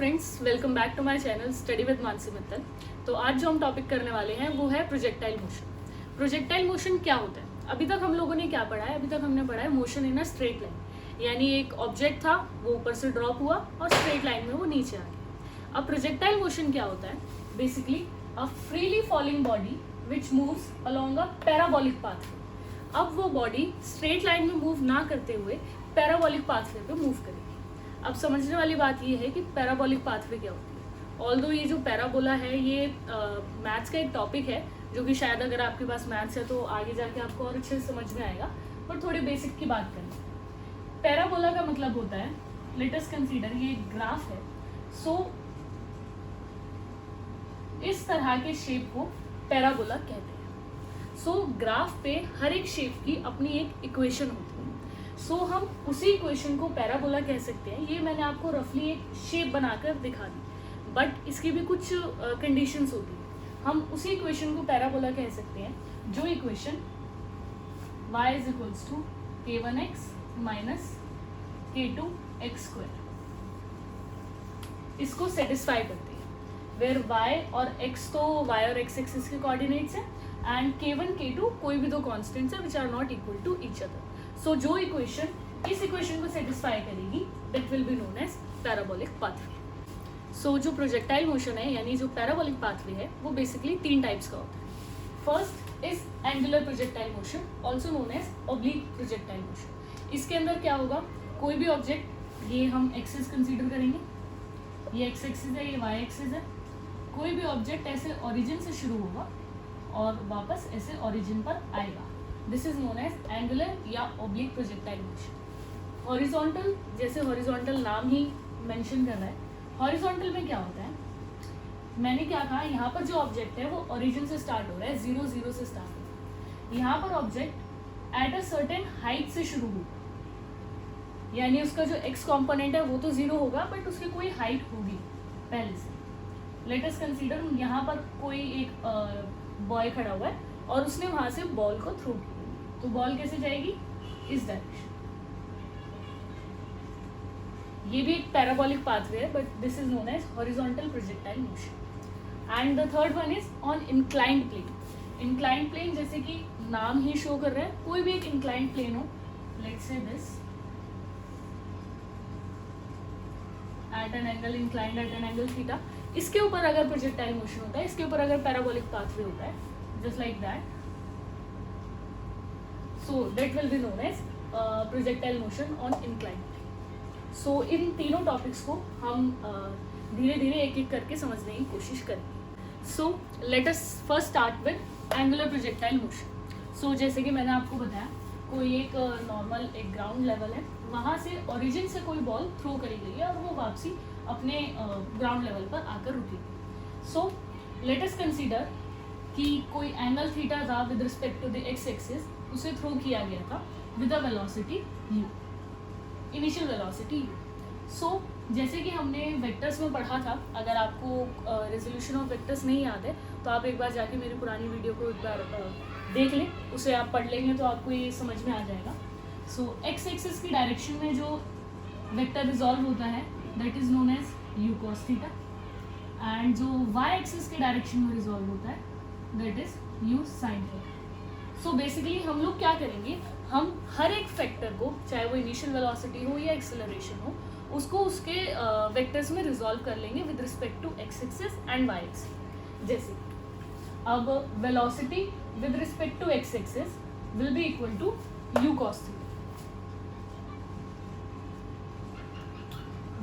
Friends, welcome back to my channel study with Mansi Mittal. तो आज जो हम टॉपिक करने वाले हैं वो है प्रोजेक्टाइल मोशन। प्रोजेक्टाइल मोशन क्या होता है? अभी तक हम लोगों ने क्या पढ़ा है? अभी तक हमने पढ़ा है motion in a straight line, यानी एक ऑब्जेक्ट था वो ऊपर से ड्रॉप हुआ और स्ट्रेट लाइन में वो नीचे आ गया। अब प्रोजेक्टाइल मोशन क्या होता है? Basically a freely falling body which moves along a parabolic pathway. अब वो बॉडी स्ट्रेट लाइन में मूव ना करते हुए पैराबोलिक पाथवे पे मूव करेगी। अब समझने वाली बात ये है कि पैराबोलिक पाथवे क्या होती है। ऑल्दो ये जो पैराबोला है ये मैथ्स का एक टॉपिक है जो कि शायद अगर आपके पास मैथ्स है तो आगे जाके आपको और अच्छे से समझ में आएगा, पर थोड़े बेसिक की बात करें। पैराबोला का मतलब होता है, लेट अस कंसीडर ये एक ग्राफ है। सो इस तरह के शेप को पैराबोला कहते हैं। सो ग्राफ पे हर एक शेप की अपनी एक इक्वेशन होती है। सो हम उसी इक्वेशन को पैराबोला कह सकते हैं। ये मैंने आपको रफली एक शेप बनाकर दिखा दी, बट इसकी भी कुछ कंडीशंस होती है। हम उसी इक्वेशन को पैराबोला कह सकते हैं जो equation y is equals to k1x minus k2x² इसको सेटिस्फाई करती है, वेयर y और x तो y और x एक्सिस के कोऑर्डिनेट्स हैं एंड k1 k2 कोई भी दो कॉन्स्टेंट्स हैं which are not equal to each other. So जो इक्वेशन इस इक्वेशन को सेटिस्फाई करेगी that will be known as parabolic pathway. So जो प्रोजेक्टाइल मोशन है यानी जो पैराबोलिक पाथवे है वो बेसिकली तीन टाइप्स का होता है। First is angular projectile motion, also known as oblique projectile motion. इसके अंदर क्या होगा, कोई भी ऑब्जेक्ट, ये हम एक्सिस कंसीडर करेंगे, ये एक्स एक्सिस है, ये वाई एक्सिस है। कोई भी ऑब्जेक्ट ऐसे ओरिजिन से शुरू होगा और वापस ऐसे ओरिजिन पर आएगा। This is known as angular या ऑब्लिक प्रोजेक्टाइल मोशन। हॉरिजॉन्टल, जैसे हॉरिजॉन्टल नाम ही मेंशन कर रहा है, हॉरिजॉन्टल में क्या होता है, मैंने क्या कहा, यहाँ पर जो ऑब्जेक्ट है वो ओरिजिन से स्टार्ट हो रहा है, 0 0 से स्टार्ट हो रहा है। यहाँ पर object at a certain height से शुरू होगा, यानी उसका जो एक्स कॉम्पोनेंट है वो तो 0 होगा बट उसकी कोई हाइट होगी पहले से। लेट अस कंसीडर यहाँ पर कोई एक बॉय खड़ा हुआ है और उसने वहां से बॉल को थ्रो किया, तो बॉल कैसे जाएगी, इस डायरेक्शन। ये भी एक पैराबोलिक पाथवे है but this is known as horizontal projectile motion. And the third one is on inclined plane. Inclined plane जैसे कि नाम ही शो कर रहा है, कोई भी एक इंक्लाइंड प्लेन हो, let's say this eight an angle inclined at an angle theta, इसके ऊपर अगर प्रोजेक्टाइल मोशन होता है, इसके ऊपर अगर पैराबोलिक पाथवे होता है just like that, so that will be known as projectile motion on inclined plane. So इन तीनों टॉपिक्स को हम धीरे धीरे एक एक करके समझने की कोशिश करेंगे। So let us first start with angular projectile motion. So जैसे कि मैंने आपको बताया, कोई एक नॉर्मल एक ग्राउंड लेवल है, वहाँ से ओरिजिन से कोई बॉल थ्रो करी गई है और वो वापसी अपने ग्राउंड लेवल पर आकर रुकेगी। So let us consider कि कोई एंगल थीटा था with respect to the X axis, उसे थ्रो किया गया था with a velocity u, initial velocity u। So जैसे कि हमने वेक्टर्स में पढ़ा था, अगर आपको रेजोल्यूशन ऑफ वेक्टर्स नहीं याद है तो आप एक बार जाके मेरी पुरानी वीडियो को एक बार देख लें, उसे आप पढ़ लेंगे तो आपको ये समझ में आ जाएगा। सो एक्स एक्सिस की डायरेक्शन में जो वेक्टर रिजॉल्व होता है that is known as u cos theta, and जो y एक्सिस की डायरेक्शन में रिजॉल्व होता है that is u sin theta. So basically हम लोग क्या करेंगे, हम हर एक फैक्टर को, चाहे वो इनिशियल वेलोसिटी हो या एक्सेलरेशन हो, उसको उसके वेक्टर्स में रिजॉल्व कर लेंगे with respect to x axis and Y axis. जैसे अब velocity with respect to x axis will be equal to u cos theta,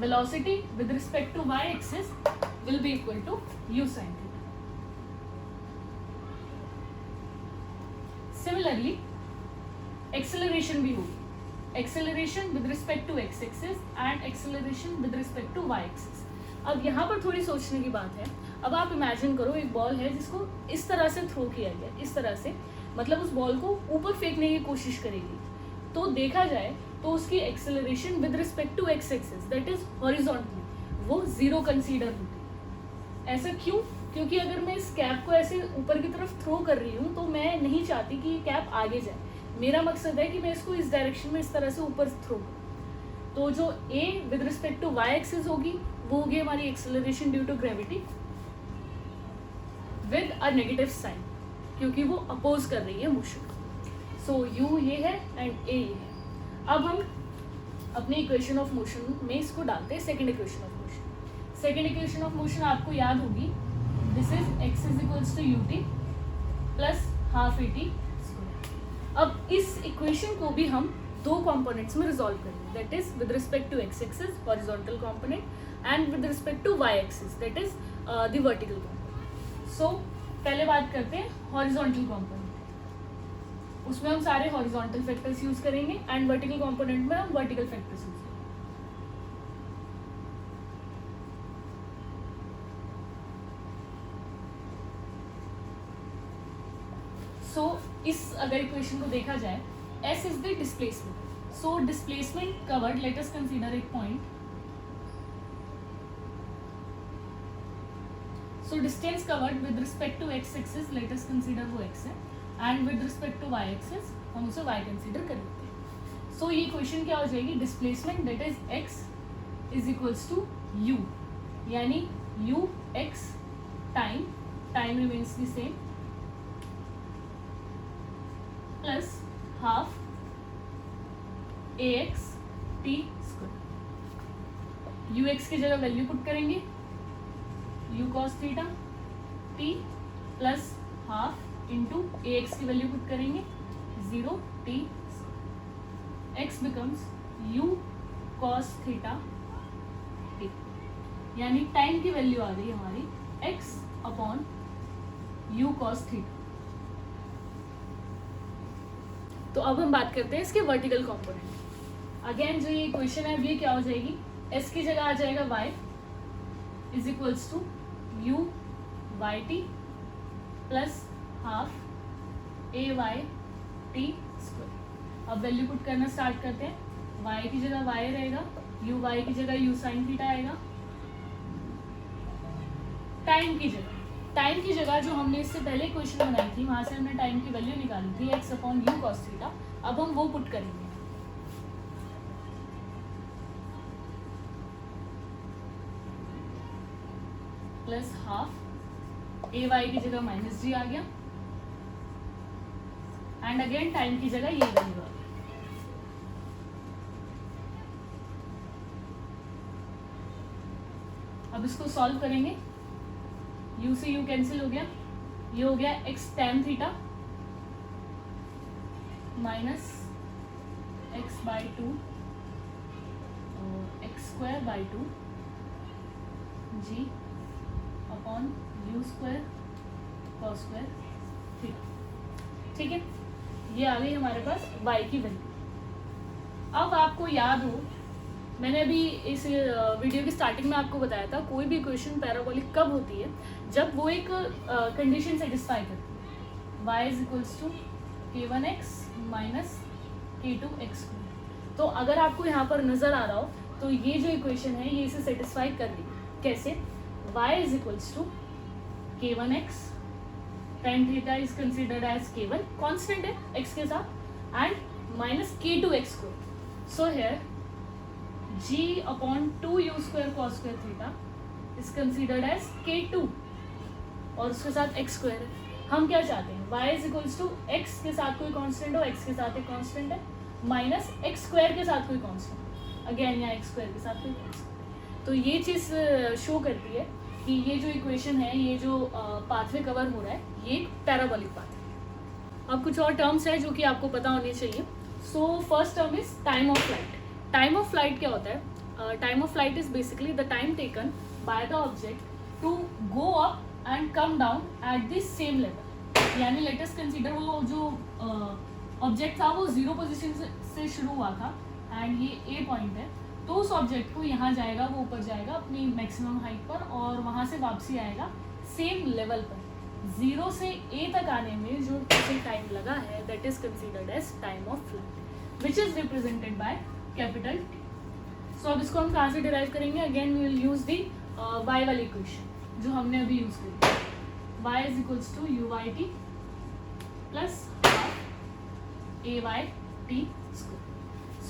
velocity with respect to y axis will be equal to u sin theta. Similarly, acceleration भी होगी, acceleration with respect to x axis and acceleration with respect to y axis. अब यहाँ पर थोड़ी सोचने की बात है। अब आप इमेजिन करो एक बॉल है जिसको इस तरह से थ्रो किया गया, इस तरह से, मतलब उस बॉल को ऊपर फेंकने की कोशिश करेगी, तो देखा जाए तो उसकी acceleration with respect to x axis that is horizontally वो 0 कंसीडर होती है। ऐसा क्यों? क्योंकि अगर मैं इस कैप को ऐसे ऊपर की तरफ थ्रो कर रही हूँ तो मैं नहीं चाहती कि ये कैप आगे जाए, मेरा मकसद है कि मैं इसको इस डायरेक्शन में इस तरह से ऊपर थ्रो करूँ। तो जो a with respect to y axis होगी वो होगी हमारी acceleration due to gravity with a negative sign, क्योंकि वो अपोज कर रही है मोशन। सो u ये है एंड a ये है। अब हम अपने इक्वेशन ऑफ मोशन में इसको डालते हैं, second equation of motion. Second equation of motion आपको याद होगी, this is x is equals to ut plus half at square. अब इस इक्वेशन को भी हम दो कंपोनेंट्स में रिजॉल्व करेंगे, that is with respect to x axis horizontal component and with respect to y axis that is the vertical component. So पहले बात करते हैं हॉरिजॉन्टल कंपोनेंट, उसमें हम सारे हॉरिजॉन्टल फैक्टर्स यूज करेंगे एंड वर्टिकल कंपोनेंट में हम वर्टिकल फैक्टर्स यूज करेंगे। सो इस अगर इक्वेशन को देखा जाए, S is the displacement. So displacement covered, let us consider एक point. So distance covered with respect to x axis, let us consider वो x है, and with respect to y axis हम उसे y कंसीडर कर लेते हैं। सो ये equation क्या हो जाएगी, displacement that is x is equals to u, यानी u x time remains the same plus half ax t square. ux की जगह वैल्यू पुट करेंगे, u cos theta t plus half into ax की value put करेंगे 0 t square. x becomes u cos theta t, यानी time की value आ गई हमारी x upon u cos theta. तो अब हम बात करते हैं इसके वर्टिकल कंपोनेंट। अगेन जो ये इक्वेशन है ये क्या हो जाएगी, s की जगह आ जाएगा y is equals to u y t plus half a y t square. अब वैल्यू पुट करना स्टार्ट करते हैं, y की जगह y रहेगा, u y की जगह u साइन थीटा आएगा। टाइम की जगह जो हमने इससे पहले इक्वेशन बनाई थी वहां से हमने टाइम की वैल्यू निकाली थी x upon you cos theta, अब हम वो पुट करेंगे। प्लस हाफ ए वाई की जगह माइनस जी आ गया एंड अगेन टाइम की जगह ये वैल्यू आ गई। अब इसको सॉल्व करेंगे, u से u कैंसिल हो गया, ये हो गया x tan theta minus x by 2 x square by 2 g upon u square cos square theta. ठीक है, ये आ गई हमारे पास y की वैल्यू। अब आपको याद हो, मैंने अभी इस वीडियो की स्टार्टिंग में आपको बताया था कोई भी इक्वेशन पैराबोलिक कब होती है, जब वो एक कंडीशन सेटिस्फाई करती है, y is equals to k1x minus k2x। तो अगर आपको यहाँ पर नज़र आ रहा हो तो ये जो इक्वेशन है ये इसे सेटिस्फाई कर रही है। कैसे, y is equals to k1x, tan theta is considered as k1 constant है x के साथ, and minus k2x square. So here g upon 2u square cos square theta is considered as k2 और उसके साथ x स्क्वायर है। हम क्या चाहते हैं, y is equals to x के साथ कोई कांस्टेंट हो, x के साथ एक कांस्टेंट है, माइनस x स्क्वायर के साथ कोई कांस्टेंट, अगेन यहाँ x स्क्वायर के साथ कोई कांस्टेंट। तो ये चीज़ शो करती है कि ये जो इक्वेशन है, ये जो पाथवे कवर हो रहा है, ये एक पैराबोलिक पाथ है। अब कुछ और टर्म्स है जो कि आपको पता होने चाहिए। So first term is time of flight. Time of flight क्या होता है, time of flight is basically the time taken by the object to go up and come down at the same level. यानी let us consider वो जो object था वो 0 position से शुरू हुआ था एंड ये ए पॉइंट है, तो उस ऑब्जेक्ट को यहाँ जाएगा, वो ऊपर जाएगा अपनी मैक्सिमम हाइट पर और वहाँ से वापसी आएगा सेम लेवल पर। 0 से ए तक आने में जो टाइम लगा है that is considered as time of flight which is represented by capital T। So अब इसको हम कहाँ से डिराइव करेंगे, again we will use the y वाली इक्वेशन जो हमने अभी यूज करी, y is equals to u y t plus a y t square.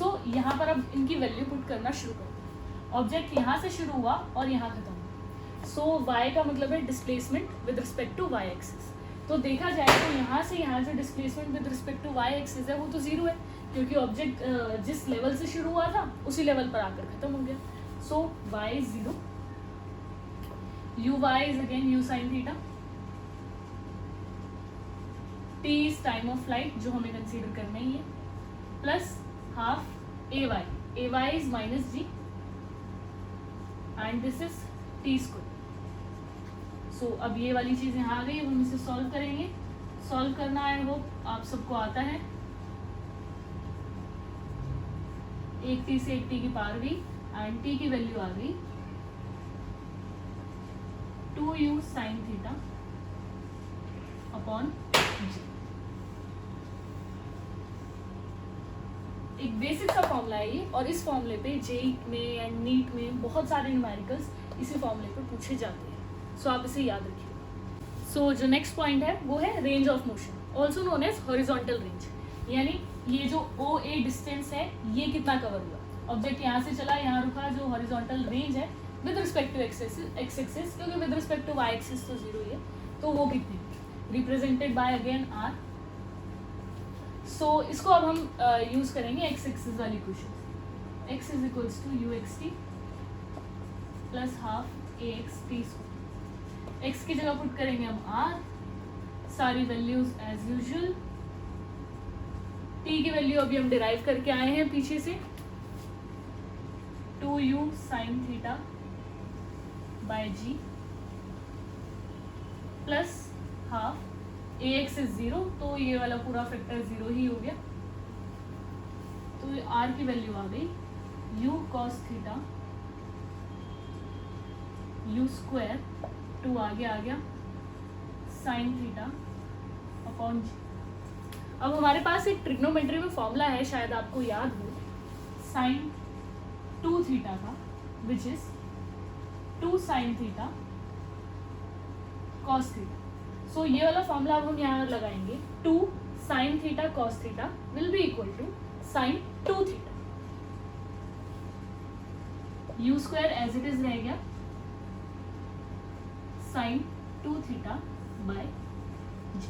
So यहाँ पर अब इनकी वैल्यू पुट करना शुरू करते हैं। ऑब्जेक्ट यहाँ से शुरू हुआ और यहाँ खत्म हुआ। सो y का मतलब है displacement with respect to y axis. तो देखा जाए तो यहाँ से यहाँ जो displacement with respect to y axis है वो तो 0 है, क्योंकि ऑब्जेक्ट जिस लेवल से शुरू हुआ था उसी लेवल पर आकर खत्म हो गया। So y is 0, uy is again u sin theta, t is time of flight जो हमें कंसीडर करना ही है, plus half ay is minus g and this is t square. So अब ये वाली चीज़ यहाँ आ गई, अब हम इसे सॉल्व करेंगे। सॉल्व करना आई होप आप सबको आता है। एक टी से एक टी की पावर गई एंड टी की वैल्यू आ गई 2u sin थीटा अपॉन जी। एक बेसिक सा फॉर्मूला है ये, और इस फॉर्मूले पे जेई में एंड नीट में बहुत सारे न्यूमेरिकल्स इसी फॉर्मूले पे पूछे जाते हैं। सो आप इसे याद रखिए। सो जो नेक्स्ट पॉइंट है वो है range of motion, also known as horizontal range. यानी ये जो ओ ए डिस्टेंस है ये कितना कवर हुआ। ऑब्जेक्ट यहाँ से चला, यहाँ रुका, जो हॉरिजॉन्टल रेंज है with respect to x axis, क्योंकि with respect to y axis तो 0 ही है, तो वो कितनी, represented by again r. So इसको अब हम यूज करेंगे एक्स एक्सिस वाली equation. X is equals to u x t plus half A x t square. X की जगह पुट करेंगे हम आर, सारी वैल्यूज एज यूजुअल। टी की वैल्यू अभी हम डिराइव करके आए हैं पीछे से, 2u sin theta by G plus half A X is 0, तो ये वाला पूरा फैक्टर 0 ही हो गया। तो आर की वैल्यू आ गई u cos theta u square 2 आगे आ गया sin थीटा अपॉन जी। अब हमारे पास एक ट्रिग्नोमेट्री में फॉर्मूला है, शायद आपको याद हो, sin 2 थीटा का, which is 2 sin theta cos theta. So ये वाला फॉर्मूला अब हम यहाँ लगाएंगे, 2 sin theta cos theta will be equal to sin 2 theta. u square as it is रह गया sin 2 थीटा बाय जी।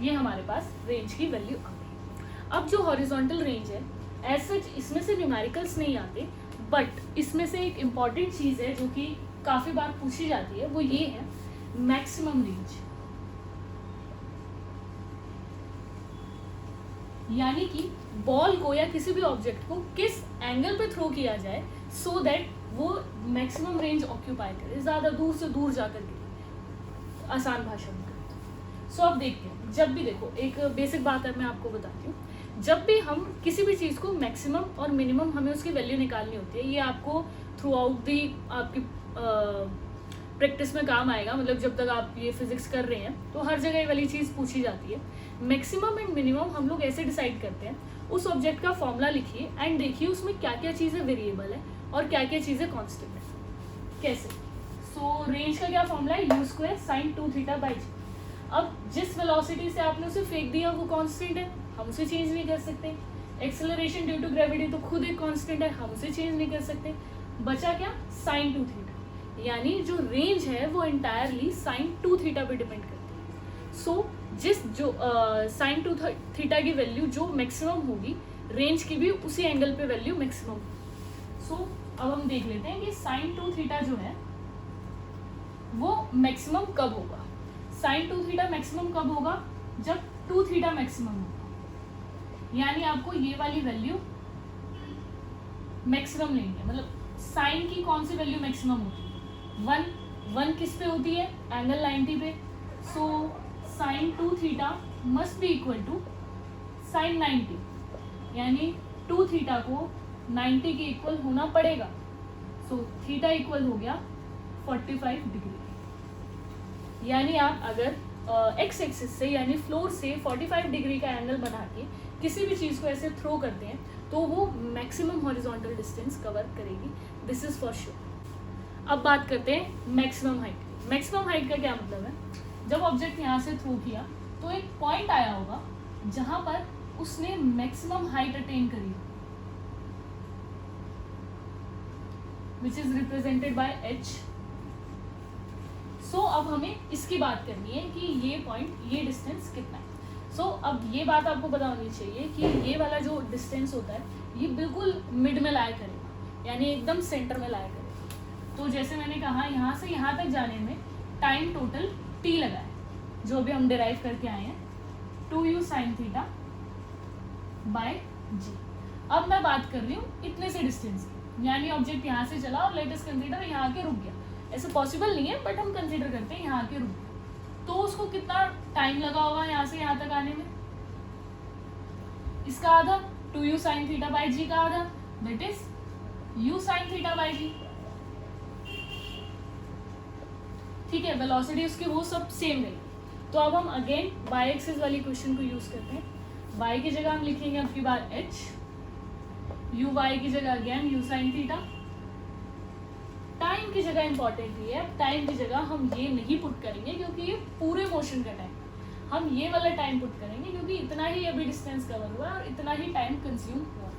ये हमारे पास रेंज की वैल्यू आ गई। अब जो हॉरिजॉन्टल रेंज है एज सच इसमें से न्यूमेरिकल्स नहीं आते, बट इसमें से एक इम्पॉर्टेंट चीज़ है जो कि काफ़ी बार पूछी जाती है, वो ये है मैक्सिमम रेंज। यानी कि बॉल को या किसी भी ऑब्जेक्ट को किस एंगल पे थ्रो किया जाए सो दैट वो मैक्सिमम रेंज ऑक्यूपाई करे, ज़्यादा दूर से दूर जाकर गिरे, आसान भाषा में। सो अब देखते हैं, जब भी देखो एक बेसिक बात है मैं आपको बताती हूँ, जब भी हम किसी भी चीज़ को मैक्सिमम और मिनिमम हमें उसकी वैल्यू निकालनी होती है, ये आपको थ्रू आउट दी आपकी प्रैक्टिस में काम आएगा। मतलब जब तक आप ये फिजिक्स कर रहे हैं तो हर जगह ये वाली चीज़ पूछी जाती है। मैक्सिमम एंड मिनिमम हम लोग ऐसे डिसाइड करते हैं, उस ऑब्जेक्ट का फॉर्मूला लिखिए एंड देखिए उसमें क्या क्या चीज़ें वेरिएबल है और क्या क्या चीज़ें कांस्टेंट है। कैसे? सो रेंज का क्या फॉर्मूला है, u square sine 2 theta by g. अब जिस वेलोसिटी से आपने उसे फेंक दिया वो कांस्टेंट है, हम उसे चेंज नहीं कर सकते। एक्सेलरेशन ड्यू टू ग्रेविटी तो खुद एक कांस्टेंट है, हम उसे चेंज नहीं कर सकते। बचा क्या, साइन 2 थीटा, यानी जो रेंज है वो एंटायरली साइन 2 थीटा पे डिपेंड करती है। सो जिस जो साइन 2 थीटा की वैल्यू जो मैक्सिमम होगी, रेंज की भी उसी एंगल पे वैल्यू मैक्सिमम होगी। सो अब हम देख लेते हैं कि साइन 2 थीटा जो है वो मैक्सिमम कब होगा। साइन 2 थीटा मैक्सिमम कब होगा, जब 2 थीटा मैक्सिमम होगा। यानी आपको ये वाली वैल्यू मैक्सिमम लेंगे, मतलब साइन की कौन सी वैल्यू मैक्सिमम होती है, 1 किस पे होती है, एंगल 90 पे। So sine 2 theta must be equal to sine 90, यानी 2 थीटा को 90 के इक्वल होना पड़ेगा। सो थीटा इक्वल हो गया 45 डिग्री। यानी आप अगर एक्स एक्सिस से यानी फ्लोर से 45 डिग्री का एंगल बना के किसी भी चीज़ को ऐसे थ्रो करते हैं तो वो मैक्सिमम हॉरिजॉन्टल डिस्टेंस कवर करेगी, दिस इज फॉर श्योर। अब बात करते हैं मैक्सिमम हाइट की। मैक्सिमम हाइट का क्या मतलब है, जब ऑब्जेक्ट यहाँ से थ्रो किया तो एक पॉइंट आया होगा जहां पर उसने मैक्सिमम हाइट अटेन करी, विच इज रिप्रेजेंटेड बाय h। सो अब हमें इसकी बात करनी है कि ये पॉइंट, ये डिस्टेंस कितना है। सो अब ये बात आपको पता होनी चाहिए कि ये वाला जो डिस्टेंस होता है ये बिल्कुल मिड में लाया करेगा, यानी एकदम सेंटर में लाया करेगा। तो जैसे मैंने कहा यहाँ से यहाँ तक जाने में टाइम टोटल t लगा है, जो भी हम डिराइव करके आए हैं 2u sin theta bye g। अब मैं बात कर रही हूँ इतने से डिस्टेंस की, यानी ऑब्जेक्ट यहाँ से चला और लेट अस कंसीडर यहाँ के रुक गया। ऐसे पॉसिबल नहीं है बट हम कंसीडर करते हैं यहाँ के रुक गया। तो उसको कितना टाइम लगा होगा यहाँ से यहाँ तक आने में? इसका आधा 2u sin theta bye g का आधा, that is u sin theta bye g। ठीक है, वेलोसिटी उसकी वो सब सेम रही। तो अब हम अगेन बाय एक्सिस वाली क्वेश्चन को यूज करते हैं। बाय की जगह हम लिखेंगे अब की बार h, u y की जगह again u sin theta. Time की जगह इंपॉर्टेंट ये है, टाइम की जगह हम ये नहीं पुट करेंगे क्योंकि ये पूरे मोशन का टाइम, हम ये वाला टाइम पुट करेंगे क्योंकि इतना ही अभी डिस्टेंस कवर हुआ और इतना ही टाइम कंज्यूम हुआ।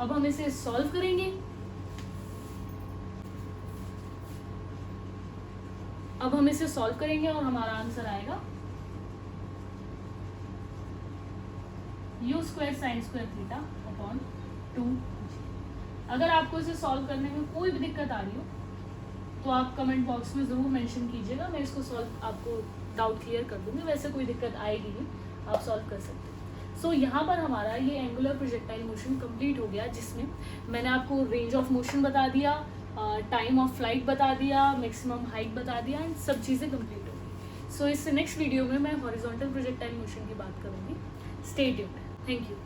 अब हम इसे सॉल्व करेंगे। अब हम इसे सॉल्व करेंगे और हमारा आंसर आएगा u square sine square theta upon 2। अगर आपको इसे सॉल्व करने में कोई भी दिक्कत आ रही हो तो आप कमेंट बॉक्स में ज़रूर मेंशन कीजिएगा, मैं इसको सॉल्व आपको डाउट क्लियर कर दूंगी। वैसे कोई दिक्कत आएगी नहीं, आप सॉल्व कर सकते हैं। सो यहाँ पर हमारा ये एंगुलर प्रोजेक्टाइल मोशन कंप्लीट हो गया, जिसमें मैंने आपको रेंज ऑफ मोशन बता दिया, टाइम ऑफ फ्लाइट बता दिया, मैक्सिमम हाइट बता दिया, एंड सब चीज़ें कंप्लीट हो गई। सो इससे नेक्स्ट वीडियो में मैं हॉरिजॉन्टल प्रोजेक्टाइल मोशन की बात करूँगी। Stay tuned. Thank you.